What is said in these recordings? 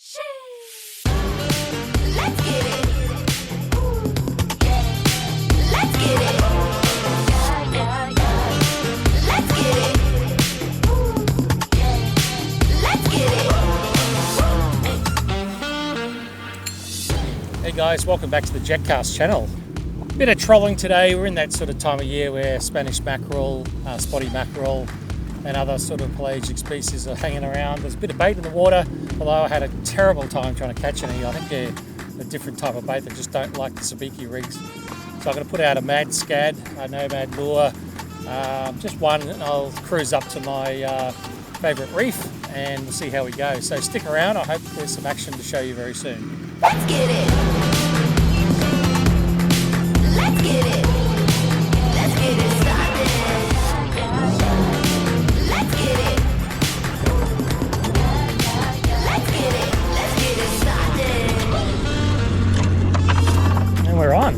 Let's get it. Let's get it. Let's get it. Let's get it. Hey guys, welcome back to the Jetcast channel. Bit of trolling today. We're in that sort of time of year where Spanish mackerel, spotty mackerel and other sort of pelagic species are hanging around. There's a bit of bait in the water, although I had a terrible time trying to catch any. I think they're a different type of bait that just don't like the sabiki rigs. So I'm going to put out a mad scad, a nomad lure, just one, and I'll cruise up to my favourite reef and we'll see how we go. So stick around, I hope there's some action to show you very soon. Let's get it. Let's get it. Let's get it started. Let's get it. Let's get it. Let's get it started. And we're on.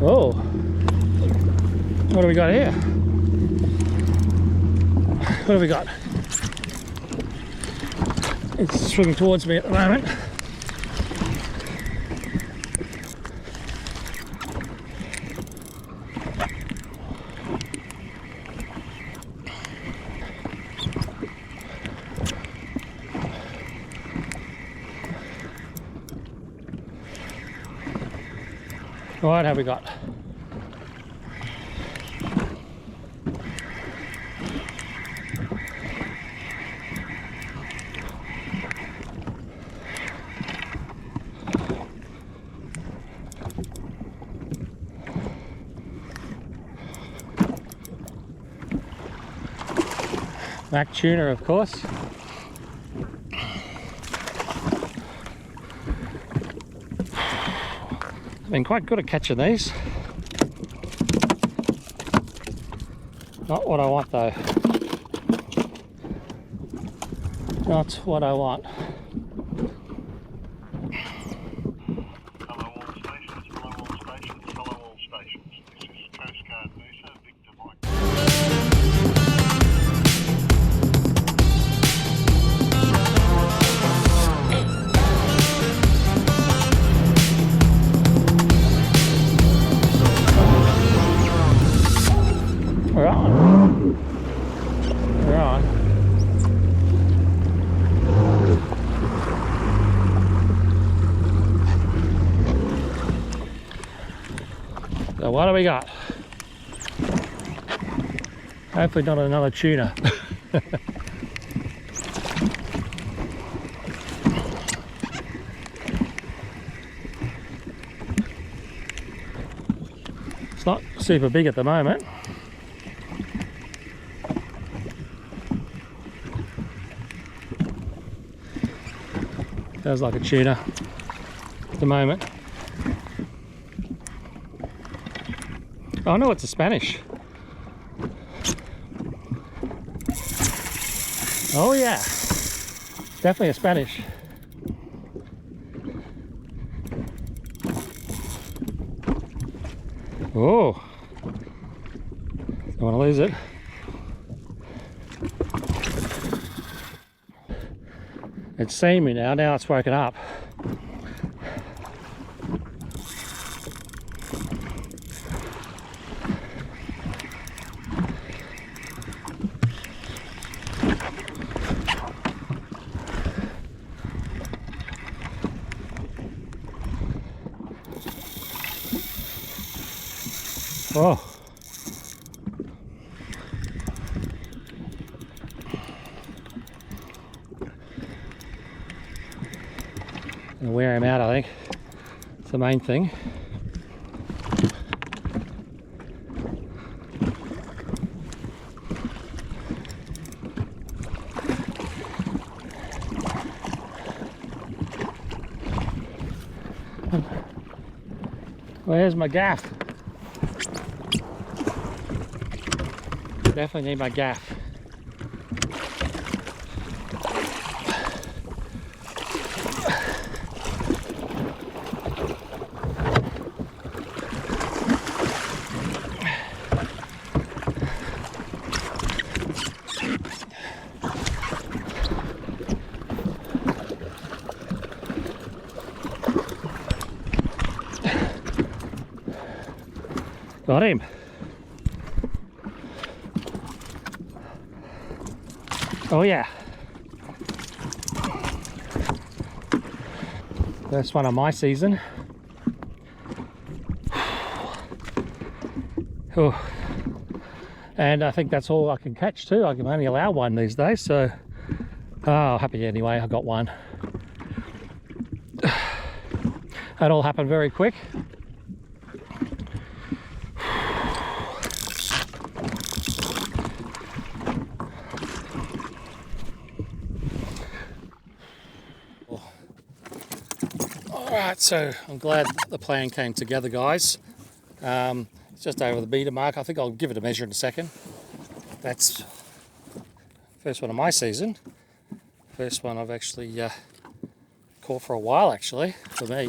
Oh, what do we got here? What have we got? It's swimming towards me at the moment. What have we got? Mac tuna, of course. Been quite good at catching these. Not what I want though. Not what I want. Hello all stations, follow all stations, follow all stations. This is Coast Guard Noosa, Victor Mike. We're on. We're on. So what do we got? Hopefully not another tuna. It's not super big at the moment. Feels like a tuna at the moment. Oh no, it's a Spanish. Oh yeah, definitely a Spanish. Oh, don't want to lose it. It's seen me now it's woken up. Oh. Gonna wear him out, I think. It's the main thing. Where's my gaff? Definitely need my gaff. Got him. Oh yeah. First one of my season. Oh. And I think that's all I can catch too. I can only allow one these days, so happy anyway, I got one. That all happened very quick. Alright, so I'm glad the plan came together, guys. It's just over the metre mark. I think I'll give it a measure in a second. That's first one of my season. First one I've actually caught for a while, actually, for me.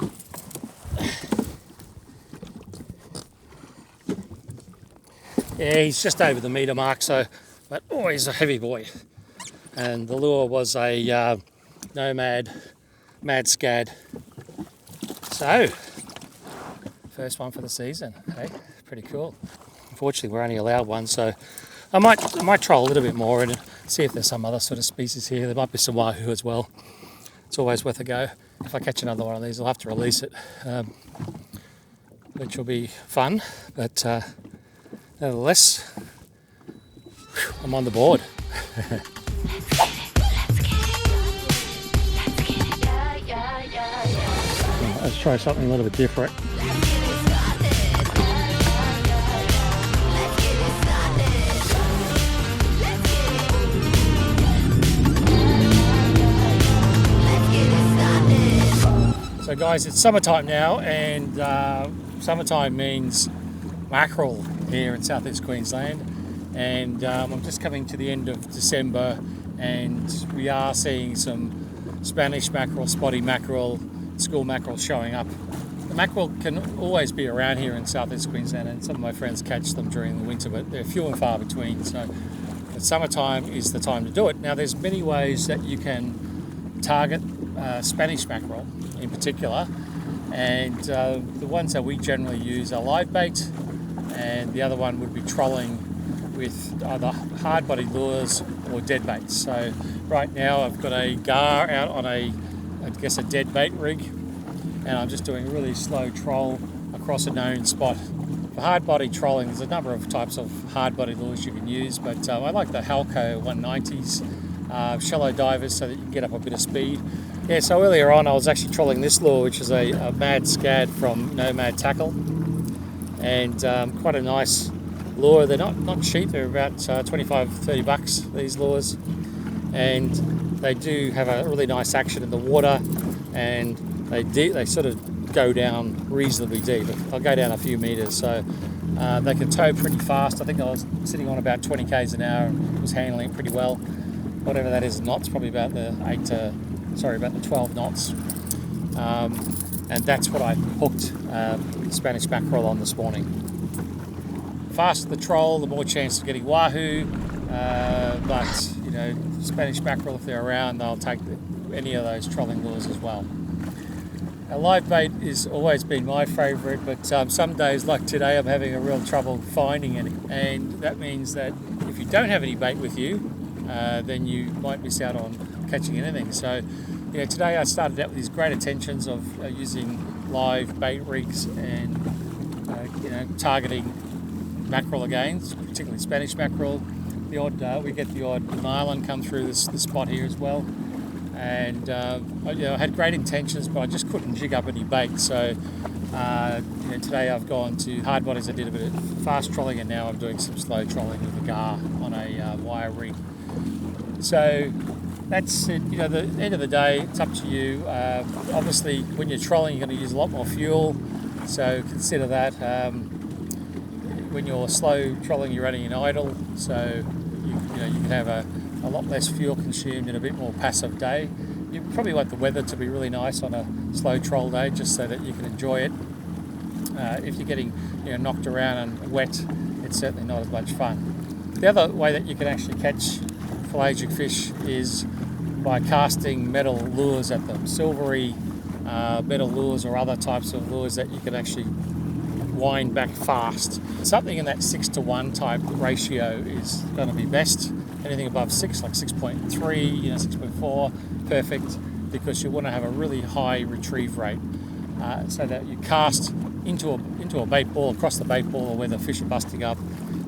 Yeah, he's just over the metre mark, so, but oh, he's a heavy boy. And the lure was a nomad mad scad. So, first one for the season, hey, pretty cool. Unfortunately, we're only allowed one, so I might troll a little bit more and see if there's some other sort of species here. There might be some wahoo as well. It's always worth a go. If I catch another one of these, I'll have to release it, which will be fun. But nevertheless, I'm on the board. Let's try something a little bit different. So guys, it's summertime now, and summertime means mackerel here in South East Queensland, and I'm just coming to the end of December, and we are seeing some Spanish mackerel, spotty mackerel, school mackerel showing up. The mackerel can always be around here in South East Queensland, and some of my friends catch them during the winter, but they're few and far between, so the summertime is the time to do it. Now there's many ways that you can target Spanish mackerel in particular, and the ones that we generally use are live bait, and the other one would be trolling with either hard-bodied lures or dead baits. So right now I've got a gar out on a dead bait rig, and I'm just doing a really slow troll across a known spot. For hard-body trolling, there's a number of types of hard-bodied lures you can use, but I like the Halco 190s, shallow divers, so that you can get up a bit of speed. Yeah, so earlier on I was actually trolling this lure, which is a mad scad from Nomad Tackle, and quite a nice lure. They're not cheap, they're about $25-30 bucks, these lures, and they do have a really nice action in the water, and they sort of go down reasonably deep. They'll go down a few metres, so they can tow pretty fast. I think I was sitting on about 20 k's an hour and was handling it pretty well. Whatever that is in knots, probably about the 12 knots. And that's what I hooked Spanish mackerel on this morning. The faster the troll, the more chance of getting wahoo, but you know, Spanish mackerel, if they're around, they'll take any of those trolling lures as well. Now, live bait has always been my favourite, but some days like today I'm having a real trouble finding any, and that means that if you don't have any bait with you, then you might miss out on catching anything. So, you know, today I started out with these great intentions of using live bait rigs and you know, targeting mackerel again, particularly Spanish mackerel. The odd we get the odd marlin come through this spot here as well, and you know, I had great intentions, but I just couldn't jig up any bait. So you know, today I've gone to hard bodies. I did a bit of fast trolling, and now I'm doing some slow trolling with a gar on a wire rig. So that's it. You know, the end of the day, it's up to you. Obviously, when you're trolling, you're going to use a lot more fuel, so consider that. When you're slow trolling, you're running in idle, so you can have a lot less fuel consumed in a bit more passive day. You probably want the weather to be really nice on a slow troll day, just so that you can enjoy it. If you're getting knocked around and wet, it's certainly not as much fun. The other way that you can actually catch pelagic fish is by casting metal lures at them, silvery metal lures or other types of lures that you can actually wind back fast. Something in that 6-to-1 type ratio is going to be best. Anything above 6, like 6.3, 6.4, perfect, because you want to have a really high retrieve rate, so that you cast into a bait ball, across the bait ball or where the fish are busting up,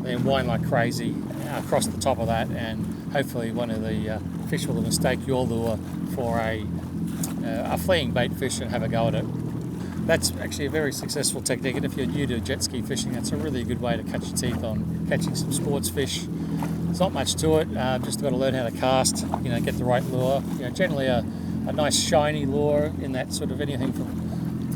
then wind like crazy across the top of that, and hopefully one of the fish will mistake your lure for a fleeing bait fish and have a go at it. That's actually a very successful technique, and if you're new to jet ski fishing, that's a really good way to catch your teeth on catching some sports fish. There's not much to it, just got to learn how to cast, get the right lure. Generally a nice shiny lure in that sort of anything from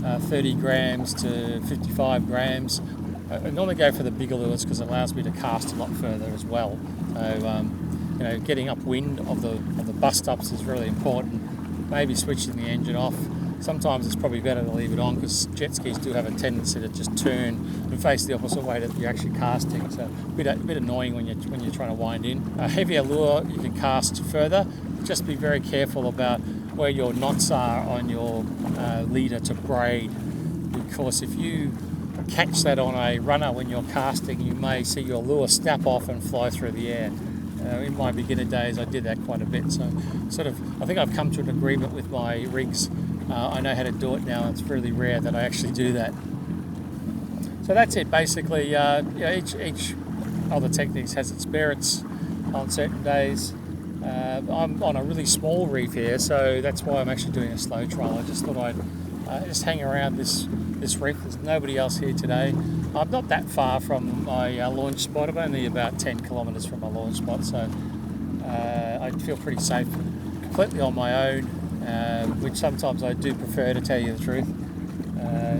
30 grams to 55 grams. I normally go for the bigger lures because it allows me to cast a lot further as well. So, getting upwind of the bust ups is really important. Maybe switching the engine off. Sometimes it's probably better to leave it on because jet skis do have a tendency to just turn and face the opposite way that you're actually casting. So a bit annoying when you're trying to wind in. A heavier lure you can cast further. Just be very careful about where your knots are on your leader to braid, because if you catch that on a runner when you're casting, you may see your lure snap off and fly through the air. In my beginner days, I did that quite a bit. So, I think I've come to an agreement with my rigs. I know how to do it now. It's really rare that I actually do that. So that's it, basically. Each of the techniques has its merits on certain days. I'm on a really small reef here, so that's why I'm actually doing a slow trial. I just thought I'd just hang around this reef. There's nobody else here today. I'm not that far from my launch spot. I'm only about 10 kilometres from my launch spot, so I feel pretty safe, completely on my own, which sometimes I do prefer, to tell you the truth.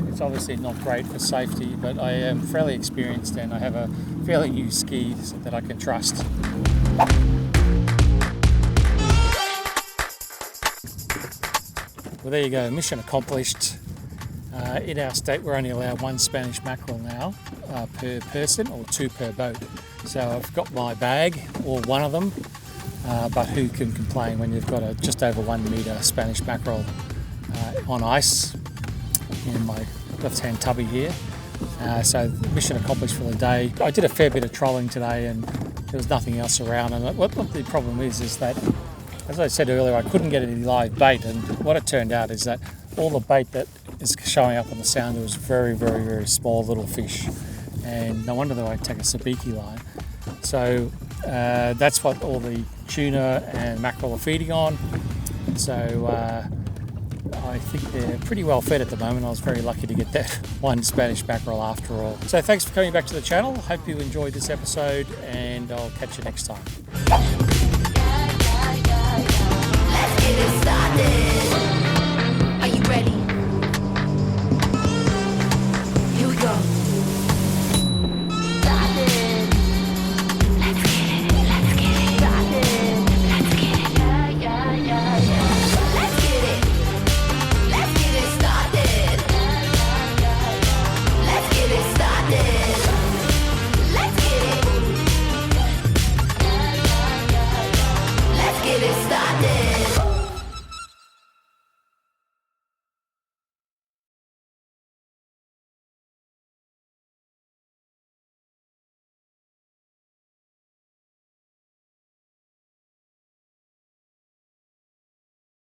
It's obviously not great for safety, but I am fairly experienced and I have a fairly new skis that I can trust. Well, there you go, mission accomplished. In our state, we're only allowed 1 Spanish mackerel now per person, or 2 per boat. So I've got my bag, or one of them, but who can complain when you've got a just over 1 metre Spanish mackerel on ice in my left-hand tubby here. So mission accomplished for the day. I did a fair bit of trolling today and there was nothing else around, and what the problem is that, as I said earlier, I couldn't get any live bait, and what it turned out is that all the bait that is showing up on the sounder was very, very, very small little fish, and no wonder that I take a sabiki line. So that's what all the tuna and mackerel are feeding on. So I think they're pretty well fed at the moment. I was very lucky to get that 1 Spanish mackerel after all. So thanks for coming back to the channel. Hope you enjoyed this episode, and I'll catch you next time. Let's get it started.